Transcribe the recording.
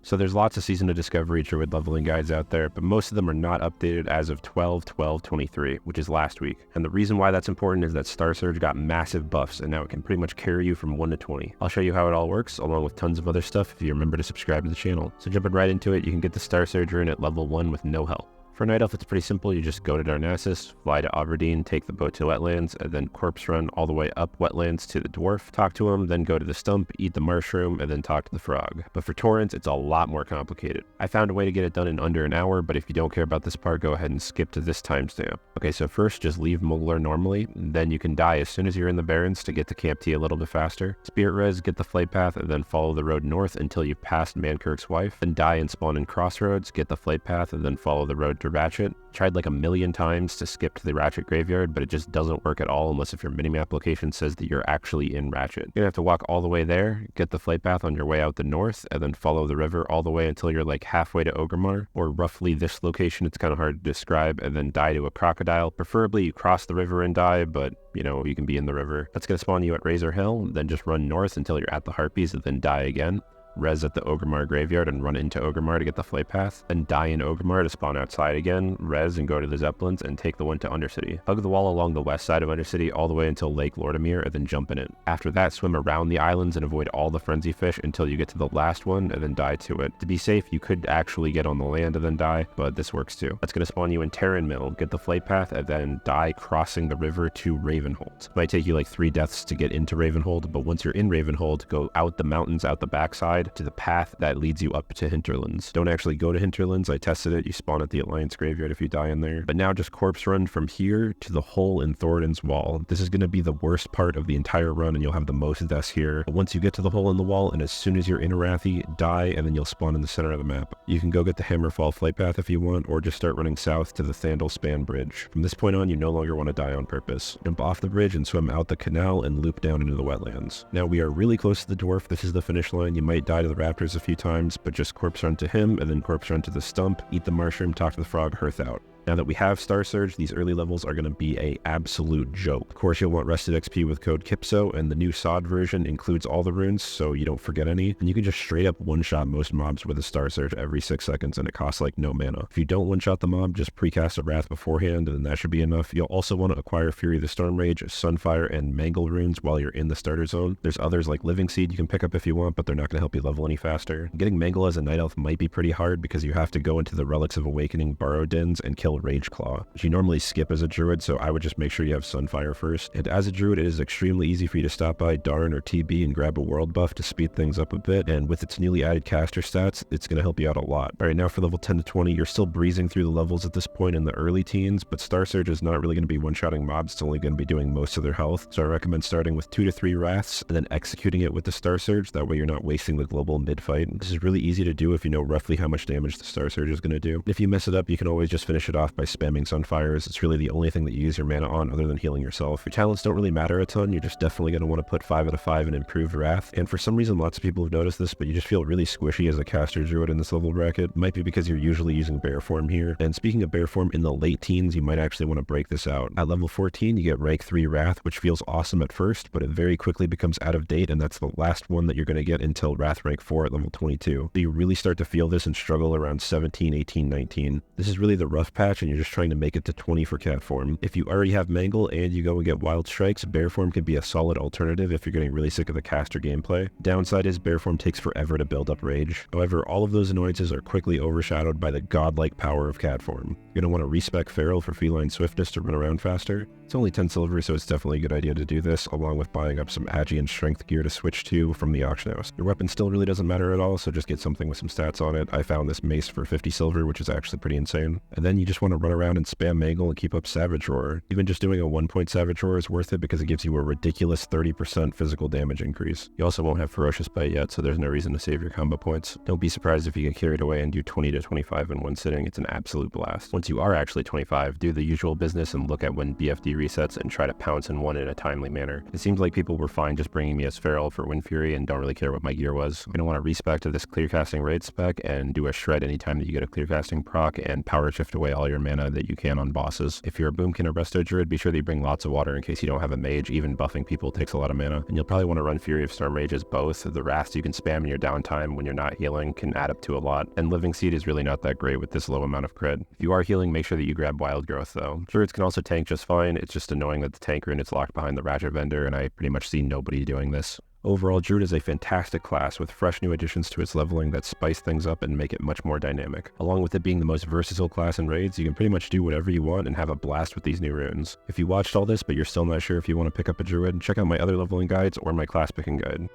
So there's lots of Season of Discovery Druid leveling guides out there, but most of them are not updated as of 12/12/23, which is last week. And the reason why that's important is that Starsurge got massive buffs, and now it can pretty much carry you from 1 to 20. I'll show you how it all works, along with tons of other stuff if you remember to subscribe to the channel. So jumping right into it, you can get the Starsurge rune at level 1 with no help. For Night Elf, it's pretty simple. You just go to Darnassus, fly to Aberdeen, take the boat to Wetlands, and then corpse run all the way up Wetlands to the Dwarf, talk to him, then go to the Stump, eat the Mushroom, and then talk to the Frog. But for Taurens, it's a lot more complicated. I found a way to get it done in under an hour, but if you don't care about this part, go ahead and skip to this timestamp. Okay, so first, just leave Mogler normally, then you can die as soon as you're in the Barrens to get to Camp T a little bit faster. Spirit Res, get the Flight Path, and then follow the road north until you've passed Mankirk's Wife, then die and spawn in Crossroads, get the Flight Path, and then follow the road to Ratchet. Tried like a million times to skip to the Ratchet graveyard, but it just doesn't work at all unless if your minimap location says that you're actually in Ratchet. You're gonna have to walk all the way there, get the flight path on your way out the north, and then follow the river all the way until you're like halfway to Ogremar, or roughly this location. It's kind of hard to describe, and then die to a crocodile. Preferably you cross the river and die, but you know, you can be in the river. That's gonna spawn you at Razor Hill, then just run north until you're at the Harpies and then die again. Res at the Ogremar graveyard and run into Ogremar to get the flight path, then die in Ogremar to spawn outside again, res and go to the Zeppelins and take the one to Undercity. Hug the wall along the west side of Undercity all the way until Lake Lordamere and then jump in it. After that, swim around the islands and avoid all the frenzy fish until you get to the last one and then die to it. To be safe, you could actually get on the land and then die, but this works too. That's going to spawn you in Tarren Mill, get the flight path, and then die crossing the river to Ravenhold. It might take you like 3 deaths to get into Ravenhold, but once you're in Ravenhold, go out the mountains out the backside to the path that leads you up to Hinterlands. Don't actually go to Hinterlands. I tested it. You spawn at the Alliance graveyard if you die in there. But now just corpse run from here to the hole in Thoradin's wall. This is going to be the worst part of the entire run, and you'll have the most deaths here. But once you get to the hole in the wall, and as soon as you're in Arathi, die, and then you'll spawn in the center of the map. You can go get the Hammerfall flight path if you want, or just start running south to the Thandle Span Bridge. From this point on, you no longer want to die on purpose. Jump off the bridge and swim out the canal and loop down into the wetlands. Now we are really close to the Dwarf. This is the finish line. You might die to the Raptors a few times, but just corpse run to him and then corpse run to the Stump, eat the Mushroom, talk to the Frog, Hearth out. Now that we have Starsurge, these early levels are going to be a absolute joke. Of course, you'll want Rested XP with code KIPSO, and the new SoD version includes all the runes, so you don't forget any. And you can just straight up one-shot most mobs with a Starsurge every 6 seconds, and it costs like no mana. If you don't one-shot the mob, just precast a Wrath beforehand, and that should be enough. You'll also want to acquire Fury of the Storm Rage, Sunfire, and Mangle runes while you're in the starter zone. There's others like Living Seed you can pick up if you want, but they're not going to help you level any faster. Getting Mangle as a Night Elf might be pretty hard because you have to go into the Relics of Awakening Burrow Dens and kill Rage Claw, which you normally skip as a druid, so I would just make sure you have Sunfire first. And as a druid, it is extremely easy for you to stop by Darn or TB and grab a world buff to speed things up a bit, and with its newly added caster stats, it's going to help you out a lot. Alright, now for level 10 to 20, you're still breezing through the levels at this point in the early teens, but Starsurge is not really going to be one-shotting mobs, it's only going to be doing most of their health, so I recommend starting with 2 to 3 Wraths, and then executing it with the Starsurge, that way you're not wasting the global mid-fight. This is really easy to do if you know roughly how much damage the Starsurge is going to do. If you mess it up, you can always just finish it off by spamming Sunfires. It's really the only thing that you use your mana on other than healing yourself. Your talents don't really matter a ton, you're just definitely going to want to put 5 out of 5 in improved Wrath, and for some reason lots of people have noticed this, but you just feel really squishy as a caster druid in this level bracket. Might be because you're usually using bear form here, and speaking of bear form, in the late teens you might actually want to break this out. At level 14 you get rank 3 Wrath, which feels awesome at first, but it very quickly becomes out of date, and that's the last one that you're going to get until Wrath rank 4 at level 22. So you really start to feel this and struggle around 17, 18, 19. This is really the rough patch, and you're just trying to make it to 20 for cat form. If you already have Mangle and you go and get Wild Strikes, bear form can be a solid alternative if you're getting really sick of the caster gameplay. Downside is bear form takes forever to build up rage. However, all of those annoyances are quickly overshadowed by the godlike power of cat form. You're going to want to respec Feral for feline swiftness to run around faster. It's only 10 silver, so it's definitely a good idea to do this, along with buying up some Agi and strength gear to switch to from the auction house. Your weapon still really doesn't matter at all, so just get something with some stats on it. I found this mace for 50 silver, which is actually pretty insane. And then you just want to run around and spam Mangle and keep up Savage Roar. Even just doing a 1-point Savage Roar is worth it because it gives you a ridiculous 30% physical damage increase. You also won't have Ferocious Bite yet, so there's no reason to save your combo points. Don't be surprised if you get carried away and do 20 to 25 in one sitting. It's an absolute blast. Once you are actually 25, do the usual business and look at when BFD resets and try to pounce in one in a timely manner. It seems like people were fine just bringing me as Feral for Wind Fury and don't really care what my gear was. You're going to want to respec to this clear casting raid spec and do a shred anytime that you get a clear casting proc and power shift away all your your mana that you can on bosses. If you're a Boomkin or Resto Druid, be sure that you bring lots of water in case you don't have a mage. Even buffing people takes a lot of mana. And you'll probably want to run Fury of Storm Mages both. The Wrath you can spam in your downtime when you're not healing can add up to a lot. And Living Seed is really not that great with this low amount of crit. If you are healing, make sure that you grab Wild Growth though. Druids can also tank just fine. It's just annoying that the tank rune is locked behind the Ratchet Vendor, and I pretty much see nobody doing this. Overall, Druid is a fantastic class with fresh new additions to its leveling that spice things up and make it much more dynamic. Along with it being the most versatile class in raids, you can pretty much do whatever you want and have a blast with these new runes. If you watched all this but you're still not sure if you want to pick up a Druid, check out my other leveling guides or my class picking guide.